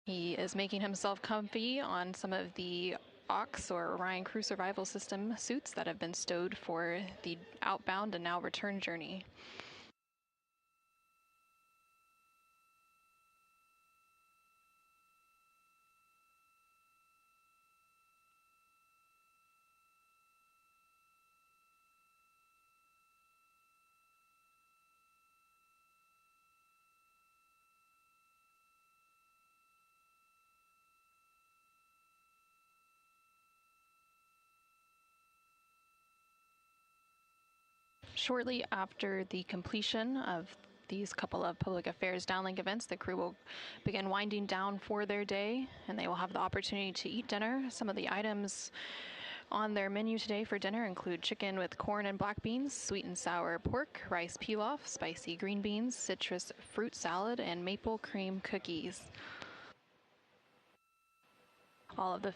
He is making himself comfy on some of the Ox or Orion Crew Survival System suits that have been stowed for the outbound and now return journey. Shortly after the completion of these couple of public affairs downlink events, the crew will begin winding down for their day, and they will have the opportunity to eat dinner. Some of the items on their menu today for dinner include chicken with corn and black beans, sweet and sour pork, rice pilaf, spicy green beans, citrus fruit salad, and maple cream cookies. All of the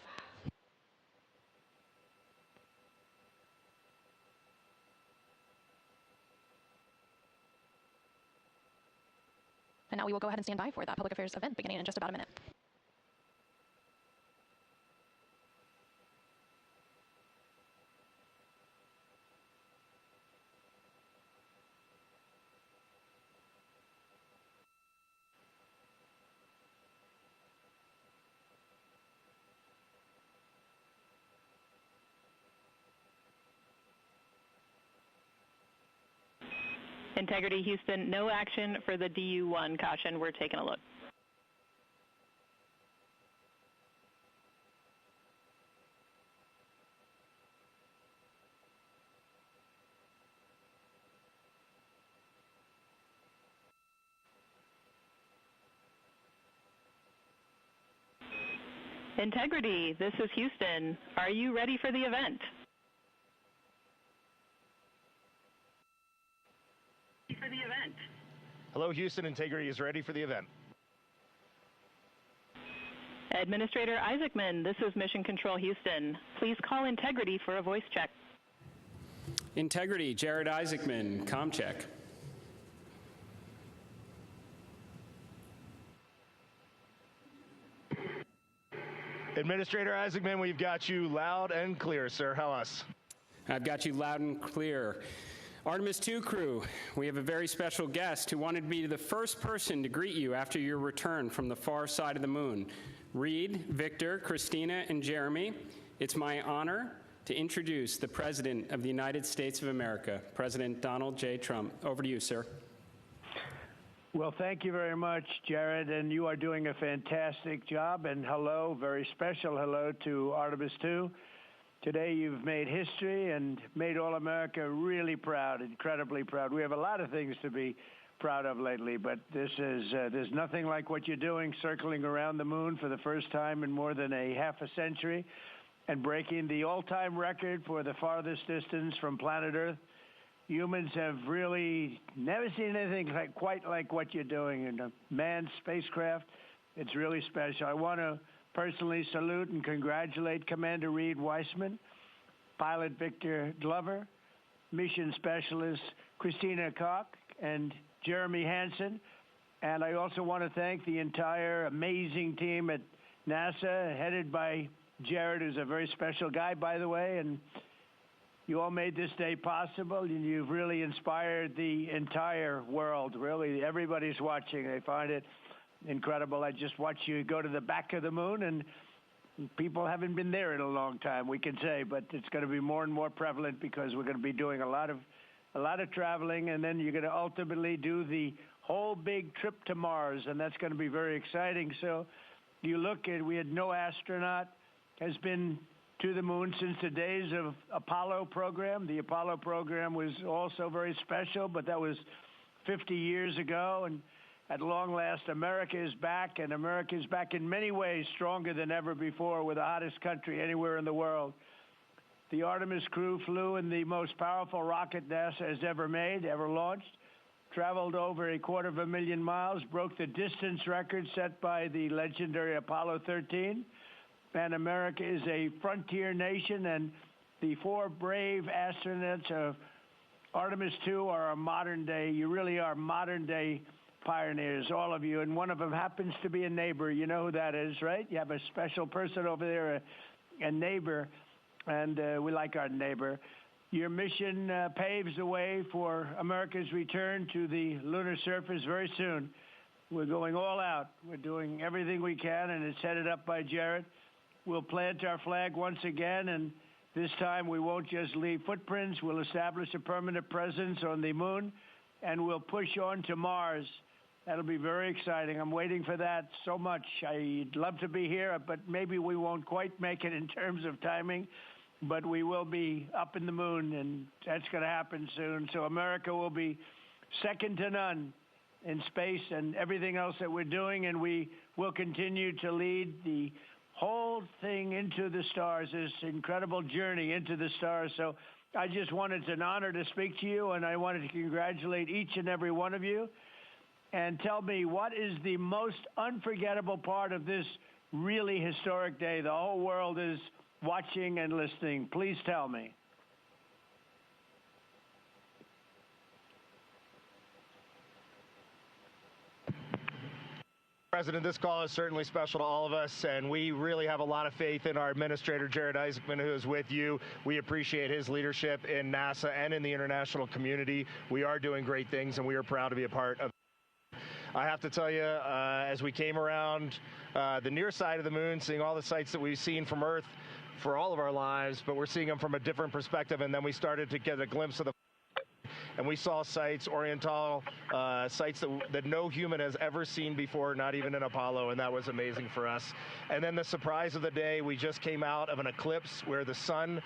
And now we will go ahead and stand by for that public affairs event beginning in just about a minute. Integrity Houston, no action for the DU-1. Caution, we're taking a look. Integrity, this is Houston. Are you ready for the event? Hello, Houston. Integrity is ready for the event. Administrator Isaacman, this is Mission Control Houston. Please call Integrity for a voice check. Integrity, Jared Isaacman, comm check. Administrator Isaacman, we've got you loud and clear, sir. How us? I've got you loud and clear. Artemis II crew, we have a very special guest who wanted to be the first person to greet you after your return from the far side of the moon. Reed, Victor, Christina, and Jeremy, it's my honor to introduce the President of the United States of America, President Donald J. Trump. Over to you, sir. Well, thank you very much, Jared, and you are doing a fantastic job. And hello, very special hello to Artemis II. Today you've made history and made all America really proud, incredibly proud. We have a lot of things to be proud of lately, but this is there's nothing like what you're doing, circling around the moon for the first time in more than a half a century and breaking the all-time record for the farthest distance from planet Earth. Humans have really never seen anything quite like what you're doing in a manned spacecraft. It's really special. I want to personally salute and congratulate Commander Reed Weissman, Pilot Victor Glover, Mission Specialist Christina Koch, and Jeremy Hansen. And I also want to thank the entire amazing team at NASA, headed by Jared, who's a very special guy, by the way, and you all made this day possible, and you've really inspired the entire world. Really, everybody's watching. They find it incredible. I just watched you go to the back of the moon, and people haven't been there in a long time, we can say, but it's going to be more and more prevalent because we're going to be doing a lot of traveling, and then you're going to ultimately do the whole big trip to Mars, and that's going to be very exciting. So you look at, we had no astronaut has been to the moon since the days of Apollo program. The Apollo program was also very special, but that was 50 years ago. And at long last, America is back, and America is back in many ways stronger than ever before. We're the hottest country anywhere in the world. The Artemis crew flew in the most powerful rocket NASA has ever made, ever launched, traveled over 250,000 miles, broke the distance record set by the legendary Apollo 13. And America is a frontier nation, and the four brave astronauts of Artemis II are a modern day, you really are modern day pioneers, all of you, and one of them happens to be a neighbor. You know who that is, right? You have a special person over there, a neighbor, and we like our neighbor. Your mission paves the way for America's return to the lunar surface very soon. We're going all out. We're doing everything we can, and it's headed up by Jared. We'll plant our flag once again, and this time we won't just leave footprints. We'll establish a permanent presence on the moon, and we'll push on to Mars. That'll be very exciting. I'm waiting for that so much. I'd love to be here, but maybe we won't quite make it in terms of timing. But we will be up in the moon, and that's going to happen soon. So America will be second to none in space and everything else that we're doing, and we will continue to lead the whole thing into the stars, this incredible journey into the stars. So I just wanted an honor to speak to you, and I wanted to congratulate each and every one of you. And tell me, what is the most unforgettable part of this really historic day? The whole world is watching and listening. Please tell me. President, this call is certainly special to all of us, and we really have a lot of faith in our administrator, Jared Isaacman, who is with you. We appreciate his leadership in NASA and in the international community. We are doing great things, and we are proud to be a part of it. I have to tell you, as we came around the near side of the moon, seeing all the sights that we've seen from Earth for all of our lives, but we're seeing them from a different perspective, and then we started to get a glimpse of the and we saw sites, Oriental sites that no human has ever seen before, not even in Apollo, and that was amazing for us. And then the surprise of the day, we just came out of an eclipse where the sun,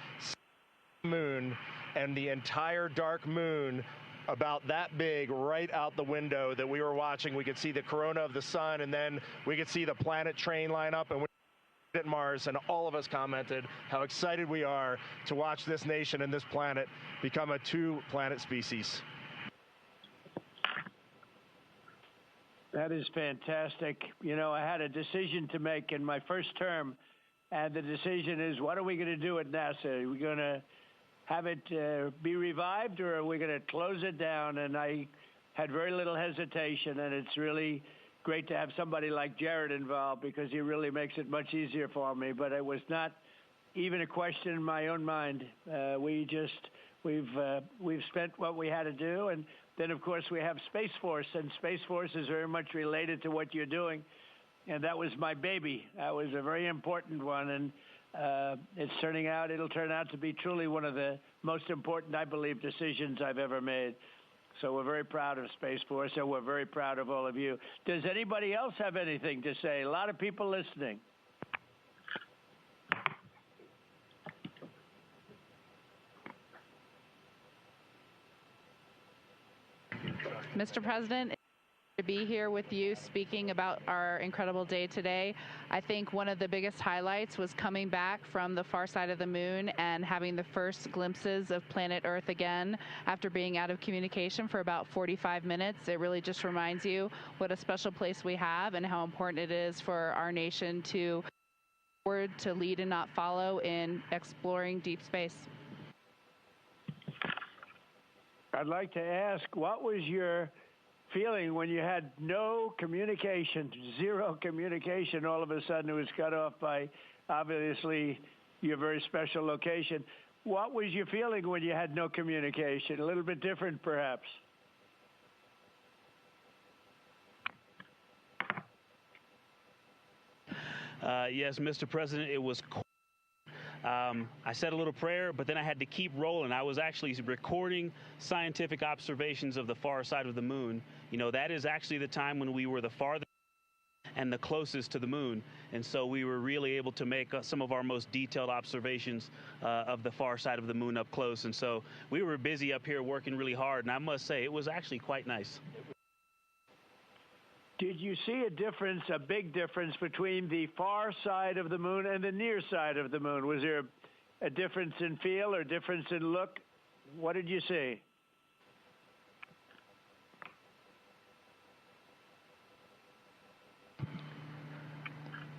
moon, and the entire dark moon about that big right out the window that we were watching. We could see the corona of the sun, and then we could see the planet train line up, and we at Mars, and all of us commented how excited we are to watch this nation and this planet become a two-planet species. That is fantastic. You know, I had a decision to make in my first term, and the decision is, what are we going to do at NASA? Are we going to have it be revived, or are we going to close it down? And I had very little hesitation, and it's really great to have somebody like Jared involved, because he really makes it much easier for me. But it was not even a question in my own mind. We've spent what we had to do, and then of course we have Space Force, and Space Force is very much related to what you're doing, and that was my baby. That was a very important one, and it'll turn out to be truly one of the most important, I believe, decisions I've ever made. So we're very proud of Space Force, and we're very proud of all of you. Does anybody else have anything to say? A lot of people listening. Mr. President, to be here with you speaking about our incredible day today. I think one of the biggest highlights was coming back from the far side of the moon and having the first glimpses of planet Earth again after being out of communication for about 45 minutes. It really just reminds you what a special place we have and how important it is for our nation to lead and not follow in exploring deep space. I'd like to ask, what was your feeling when you had no communication, zero communication? All of a sudden it was cut off by, obviously, your very special location. What was your feeling when you had no communication? A little bit different, perhaps. Yes, Mr. President, it was I said a little prayer, but then I had to keep rolling. I was actually recording scientific observations of the far side of the moon. You know, that is actually the time when we were the farthest and the closest to the moon. And so we were really able to make some of our most detailed observations of the far side of the moon up close. And so we were busy up here working really hard. And I must say, it was actually quite nice. Did you see a difference, a big difference, between the far side of the moon and the near side of the moon? Was there a difference in feel or difference in look? What did you see?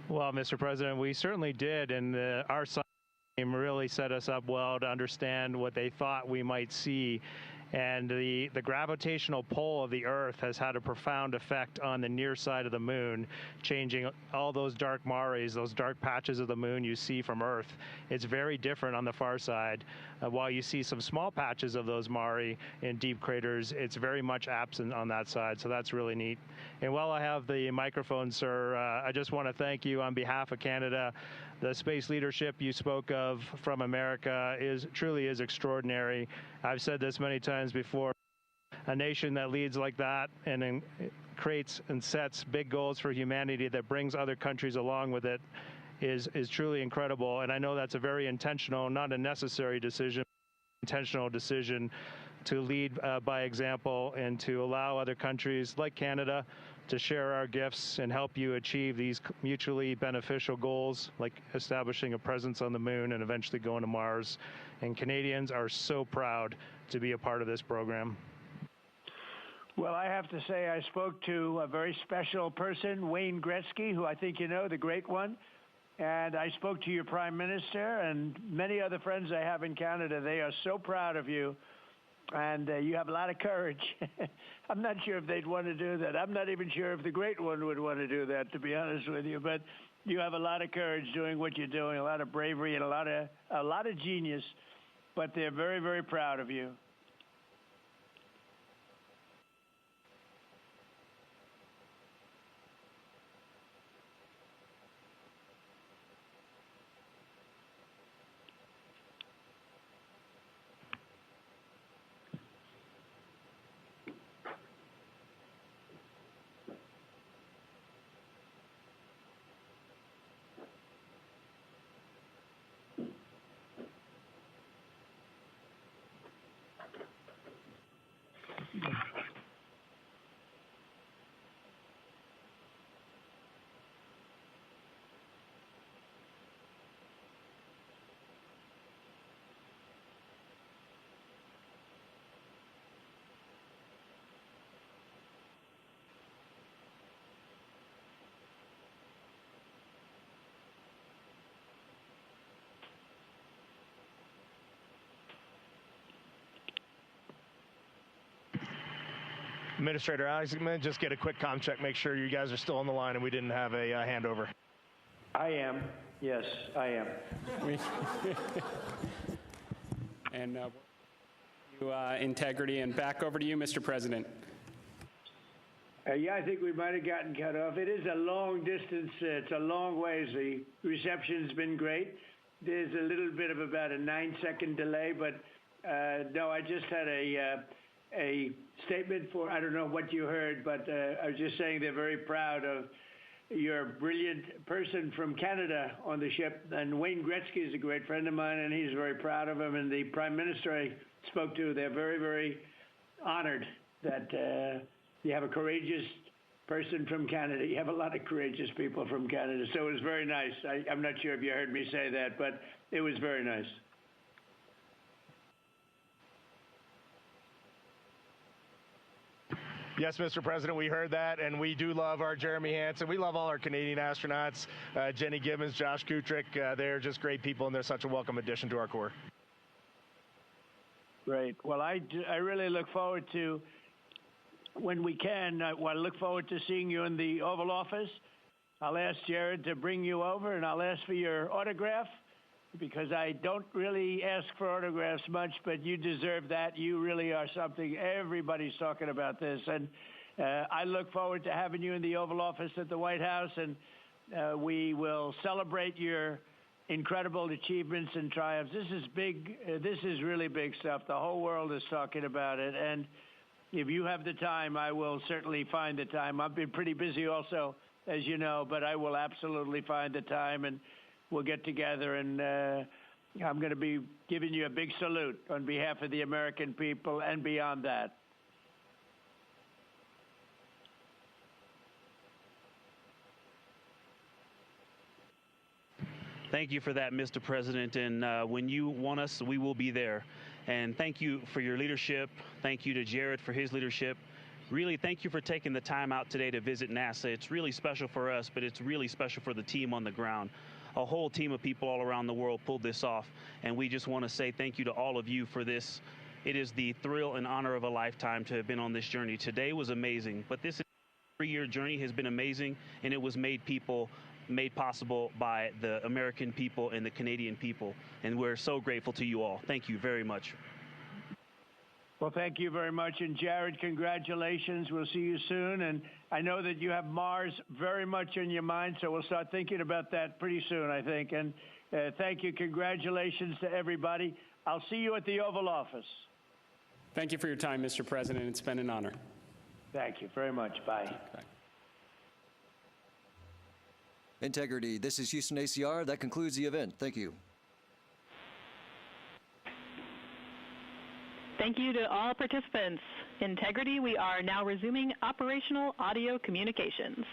Well, Mr. President, we certainly did, and our science team really set us up well to understand what they thought we might see. And the gravitational pull of the Earth has had a profound effect on the near side of the moon, changing all those dark mares, those dark patches of the moon you see from Earth. It's very different on the far side. While you see some small patches of those mare in deep craters, it's very much absent on that side, so that's really neat. And while I have the microphone, sir, I just want to thank you on behalf of Canada. The space leadership you spoke of from America truly is extraordinary. I've said this many times before. A nation that leads like that and creates and sets big goals for humanity that brings other countries along with it is truly incredible. And I know that's a very intentional, not a necessary decision, intentional decision to lead by example and to allow other countries like Canada to share our gifts and help you achieve these mutually beneficial goals, like establishing a presence on the moon and eventually going to Mars. And Canadians are so proud to be a part of this program. Well, I have to say I spoke to a very special person, Wayne Gretzky, who I think you know, the great one. And I spoke to your Prime Minister and many other friends I have in Canada. They are so proud of you. And you have a lot of courage. I'm not sure if they'd want to do that. I'm not even sure if the great one would want to do that, to be honest with you. But you have a lot of courage doing what you're doing, a lot of bravery and a lot of genius. But they're very, very proud of you. Administrator Isaacman, just get a quick comm check, make sure you guys are still on the line and we didn't have a handover. I am. Yes, I am. And integrity, and back over to you, Mr. President. Yeah, I think we might have gotten cut off. It is a long distance. It's a long ways. The reception's been great. There's a little bit of about a 9-second delay, but no, I just had a statement for, I don't know what you heard, but I was just saying they're very proud of your brilliant person from Canada on the ship. And Wayne Gretzky is a great friend of mine, and he's very proud of him. And the Prime Minister I spoke to, they're very, very honored that you have a courageous person from Canada. You have a lot of courageous people from Canada. So it was very nice. I'm not sure if you heard me say that, but it was very nice. Yes, Mr. President, we heard that, and we do love our Jeremy Hansen. We love all our Canadian astronauts, Jenny Gibbons, Josh Kutrick. They're just great people, and they're such a welcome addition to our Corps. Great. Well, I really look forward to, when we can, I look forward to seeing you in the Oval Office. I'll ask Jared to bring you over, and I'll ask for your autograph, because I don't really ask for autographs much, but you deserve that. You really are something. Everybody's talking about this. And I look forward to having you in the Oval Office at the White House, and we will celebrate your incredible achievements and triumphs. This is big. This is really big stuff. The whole world is talking about it. And if you have the time, I will certainly find the time. I've been pretty busy also, as you know, but I will absolutely find the time, and we'll get together, and I'm going to be giving you a big salute on behalf of the American people and beyond that. Thank you for that, Mr. President. And when you want us, we will be there. And thank you for your leadership. Thank you to Jared for his leadership. Really, thank you for taking the time out today to visit NASA. It's really special for us, but it's really special for the team on the ground. A whole team of people all around the world pulled this off, and we just want to say thank you to all of you for this It is the thrill and honor of a lifetime to have been on this journey. Today was amazing, but this 3-year journey has been amazing, and it was made possible by the American people and the Canadian people, and we're so grateful to you all. Thank you very much. Well, thank you very much. And Jared, congratulations. We'll see you soon. And I know that you have Mars very much in your mind, so we'll start thinking about that pretty soon, I think. And thank you. Congratulations to everybody. I'll see you at the Oval Office. Thank you for your time, Mr. President. It's been an honor. Thank you very much. Bye. Bye. Integrity. This is Houston ACR. That concludes the event. Thank you. Thank you to all participants. Integrity, we are now resuming operational audio communications.